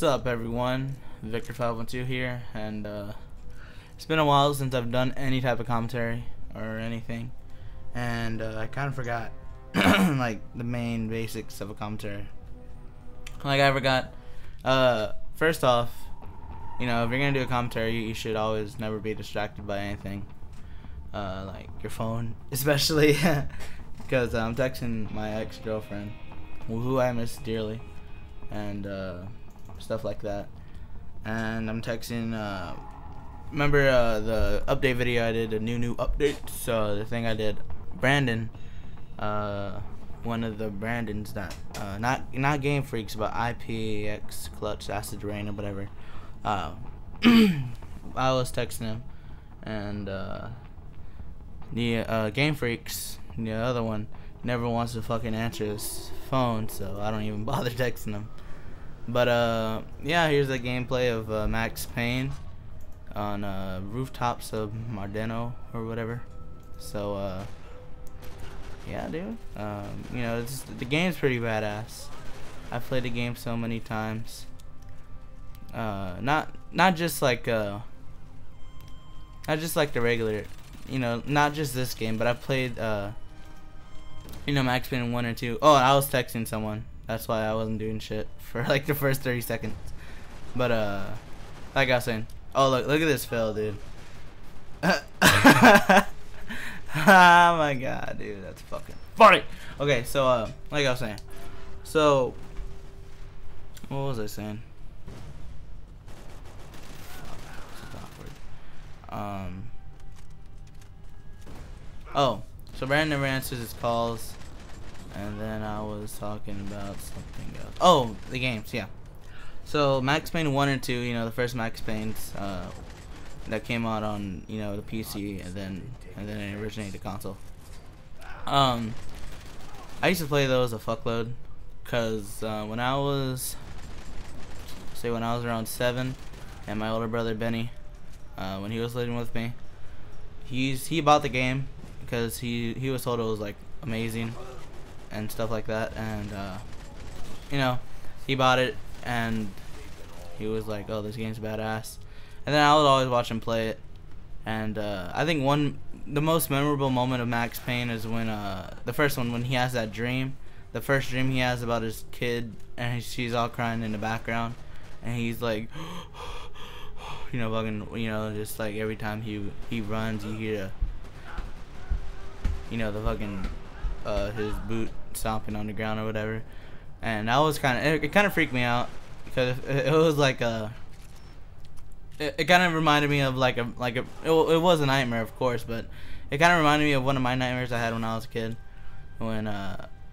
What's up, everyone? Victor512 here, and it's been a while since I've done any type of commentary or anything, and I kind of forgot like the main basics of a commentary. Like I forgot. First off, you know, if you're gonna do a commentary, you should always never be distracted by anything, like your phone, especially because I'm texting my ex-girlfriend, who I miss dearly, and stuff like that. And I'm texting, remember the update video I did, a new update? So the thing I did, Brandon, one of the Brandons that, not Game Freaks, but IPX, Clutch, Acid Rain, or whatever, I was texting him, and the Game Freaks, the other one, never wants to fucking answer his phone, so I don't even bother texting him. But yeah, here's the gameplay of Max Payne on rooftops of Mardeno or whatever. So yeah, dude, you know, the game's pretty badass. I've played the game so many times. Not just like the regular, you know, not just this game, but I've played you know, Max Payne 1 or 2. Oh, I was texting someone. That's why I wasn't doing shit for like the first 30 seconds. But like I was saying, oh look at this fail, dude. Oh my god, dude, that's fucking funny. Okay, so like I was saying, so what was I saying? Oh, so Brandon never answers his calls. And then I was talking about something else. Oh, the games, yeah. So Max Payne 1 and 2, you know, the first Max Paynes that came out on, you know, the PC, and then it originated the console. I used to play those a fuckload, cause when I was around 7, and my older brother Benny, when he was living with me, he bought the game because he was told it was like amazing and stuff like that, and you know, he bought it and he was like, oh, this game's badass. And then I would always watch him play it, and I think the most memorable moment of Max Payne is when the first one, when he has that dream, the first dream he has about his kid, and she's all crying in the background, and he's like you know, fucking, you know, just like every time he runs, you hear you know, the fucking his boot stomping on the ground or whatever. And that was it kind of freaked me out, because it was like it kind of reminded me of it was a nightmare, of course, but it kind of reminded me of one of my nightmares I had when I was a kid, when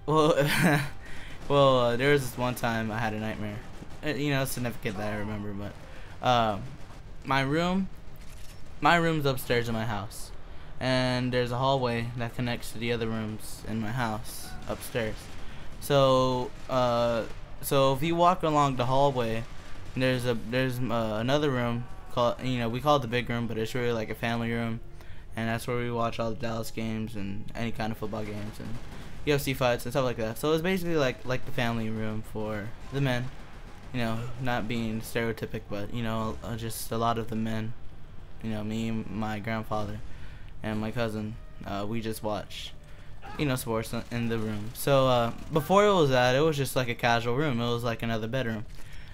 well there was this one time I had a nightmare, you know, significant that I remember, but my room's upstairs in my house, and there's a hallway that connects to the other rooms in my house upstairs. So so if you walk along the hallway, there's another room called, you know, we call it the big room, but it's really like a family room, and that's where we watch all the Dallas games and any kind of football games and UFC fights and stuff like that. So it's basically like the family room for the men, you know, not being stereotypic, but you know, just a lot of the men, you know, me and my grandfather and my cousin, we just watch, you know, sports in the room. So before it was that, it was just like a casual room. It was like another bedroom,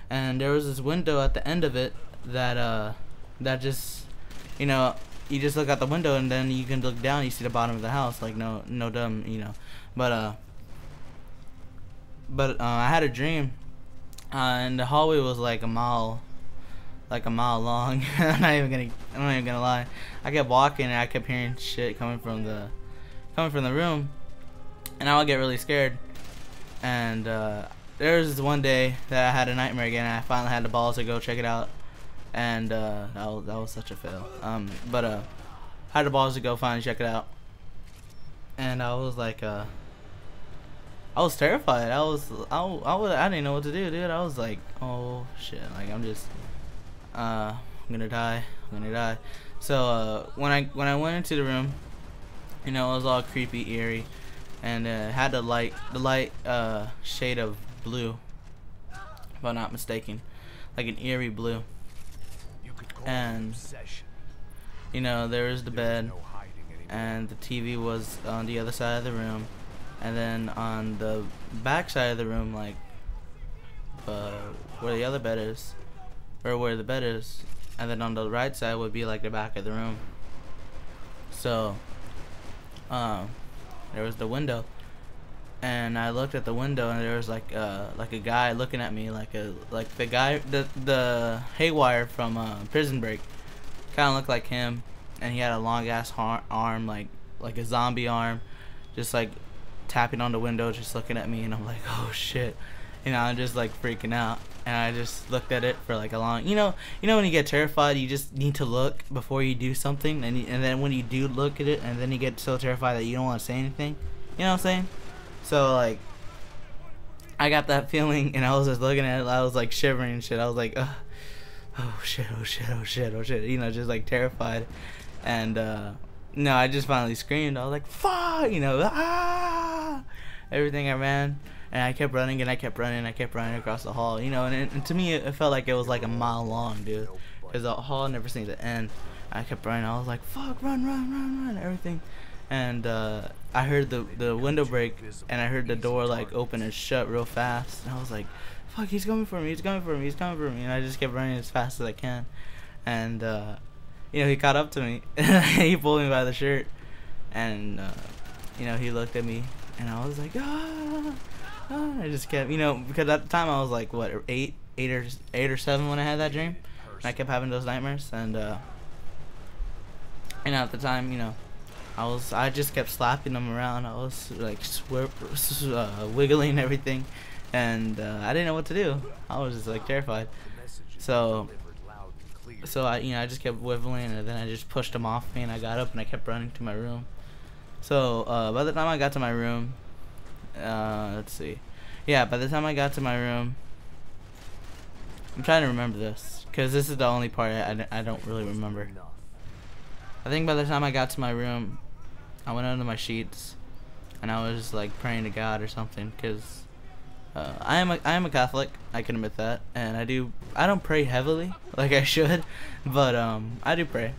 and there was this window at the end of it that that just, you know, you just look out the window and then you can look down, you see the bottom of the house, like no dumb, you know. But I had a dream, and the hallway was like a mile long. I'm not even gonna lie. I kept walking and I kept hearing shit coming from the room, and I would get really scared. And there was this one day that I had a nightmare again, and I finally had the balls to go check it out, and that was such a fail. But I had the balls to go finally check it out, and I was like I was terrified. I didn't know what to do, dude. I was like, oh shit, like I'm gonna die. So when I went into the room, you know, it was all creepy, eerie, and had the light shade of blue, if I'm not mistaken. like an eerie blue. And you know, there was the bed, and the TV was on the other side of the room, and then on the back side of the room, like where the other bed is, or where the bed is, and then on the right side would be like the back of the room. So there was the window, and I looked at the window, and there was like a guy looking at me, like the guy, the Haywire from Prison Break, kind of looked like him, and he had a long ass arm, like a zombie arm, just like tapping on the window, just looking at me, and I'm like, oh shit, you know, I'm just like freaking out, and I just looked at it for like a long, you know when you get terrified, you just need to look before you do something, and then when you do look at it, and then you get so terrified that you don't want to say anything, you know what I'm saying? So like, I got that feeling, and I was just looking at it, I was like shivering and shit. I was like, oh shit, oh shit, oh shit, oh shit, you know, just like terrified. And no, I just finally screamed. I was like, fuck, you know, everything. I ran, and I kept running, and I kept running, and I kept running across the hall, you know, and to me it felt like it was like a mile long, dude, because the hall never seemed to end. I kept running. I was like, fuck, run, everything. And I heard the window break, and I heard the door like open and shut real fast, and I was like, fuck, he's coming for me, he's coming for me, he's coming for me. And I just kept running as fast as I can, and you know, he caught up to me. He pulled me by the shirt, and you know, he looked at me, and I was like, I just kept, you know, because at the time I was like, what, eight or 7 when I had that dream, and I kept having those nightmares. And at the time, you know, I just kept slapping them around. I was like wiggling and everything, and I didn't know what to do. I was just like terrified. So I just kept wiggling, and then I just pushed them off me, and I got up and I kept running to my room. So by the time I got to my room, let's see, yeah, by the time I got to my room, I'm trying to remember this, because this is the only part I don't really remember. I think by the time I got to my room, I went under my sheets, and I was like praying to God or something, because I am a Catholic, I can admit that, and I don't pray heavily like I should, but I do pray.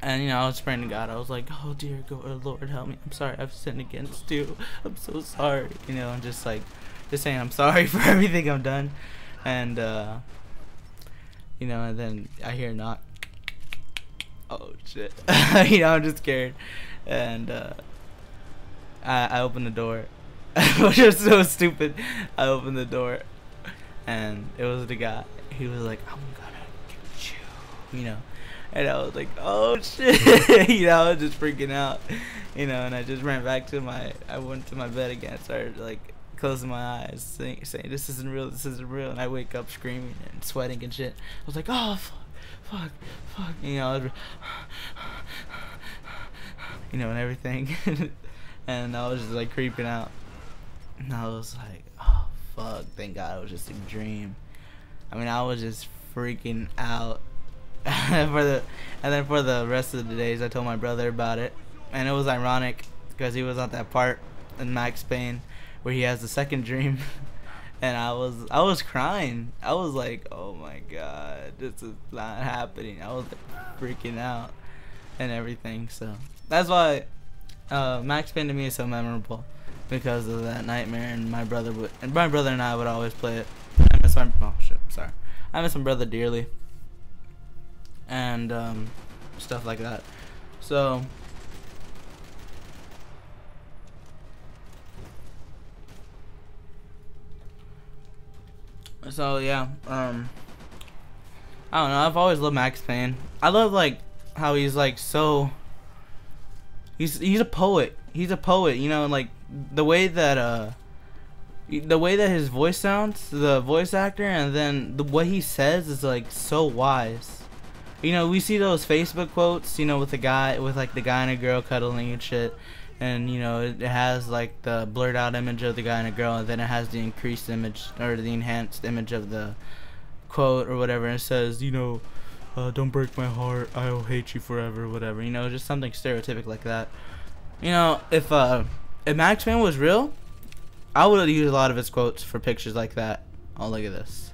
And you know, I was praying to God. I was like, oh dear God, Lord, help me, I'm sorry, I've sinned against you, I'm so sorry, you know, and just saying I'm sorry for everything I've done. And you know, and then I hear a knock. Oh shit. You know, I'm just scared, and I opened the door, which was so stupid. I opened the door, and it was the guy. He was like, I'm gonna get you, you know, and I was like, oh shit. You know, I was just freaking out, you know, and I just ran back to I went to my bed again, started like closing my eyes, saying this isn't real, and I wake up screaming and sweating and shit. I was like, oh fuck, you know, you know, and everything. And I was just like creeping out, and I was like, oh fuck, thank God it was just a dream. I mean, I was just freaking out. And then for the rest of the days, I told my brother about it, and it was ironic because he was at that part in Max Payne where he has the second dream. And I was crying. I was like, oh my God, this is not happening. I was like freaking out and everything. So that's why Max Payne to me is so memorable, because of that nightmare. And my brother and I would always play it. I miss my brother dearly, and stuff like that. So yeah, I don't know, I've always loved Max Payne. I love like how he's like so he's a poet. He's a poet, you know, like the way that his voice sounds, the voice actor, and then what he says is like so wise. You know, we see those Facebook quotes, you know, with the guy and a girl cuddling and shit. And you know, it has like the blurred out image of the guy and a girl, and then it has the increased image or the enhanced image of the quote or whatever, and it says, you know, don't break my heart, I'll hate you forever, whatever, you know, just something stereotypic like that. You know, if Max Payne was real, I would have used a lot of his quotes for pictures like that. Oh, look at this.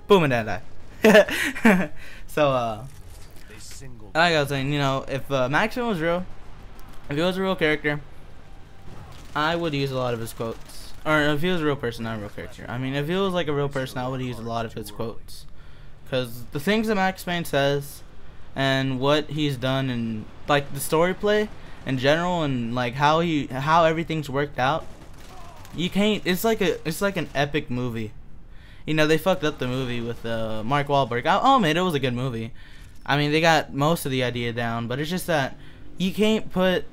Boom, and then die. So, like I was saying, you know, if Max Payne was real, if he was a real character, I would use a lot of his quotes. Or if he was a real person, not a real character. I mean, if he was like a real person, I would use a lot of his quotes. Because the things that Max Payne says, and what he's done, and like the story play in general, and like how everything's worked out, you can't. It's like an epic movie. You know, they fucked up the movie with Mark Wahlberg. Oh man, it was a good movie. I mean, they got most of the idea down, but it's just that you can't put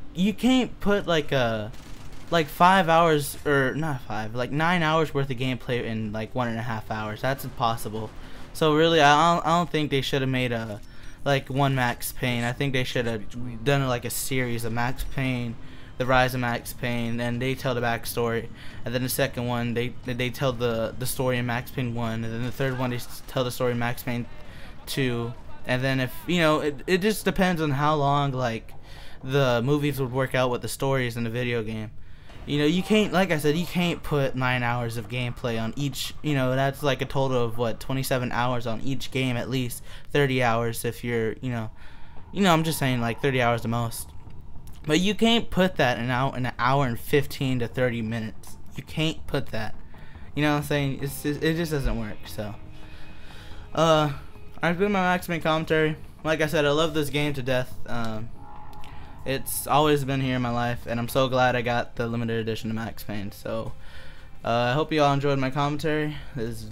like 5 hours, or not 5, like 9 hours worth of gameplay in like 1.5 hours. That's impossible. So really, I don't think they should have made a like one Max Payne. I think they should have done like a series of Max Payne, the Rise of Max Payne, and they tell the backstory, and then the second one they tell the story in Max Payne 1, and then the third one they tell the story in Max Payne 2, and then if you know, it just depends on how long like the movies would work out with the stories in the video game. You know, you can't, like I said, you can't put 9 hours of gameplay on each. You know, that's like a total of what, 27 hours on each game, at least 30 hours if you're, you know, I'm just saying like 30 hours the most. But you can't put that in an hour and 15 to 30 minutes. You can't put that. You know what I'm saying? It just doesn't work. So, I've been my Max Payne commentary. Like I said, I love this game to death. It's always been here in my life, and I'm so glad I got the limited edition of Max Payne. So, I hope you all enjoyed my commentary. This is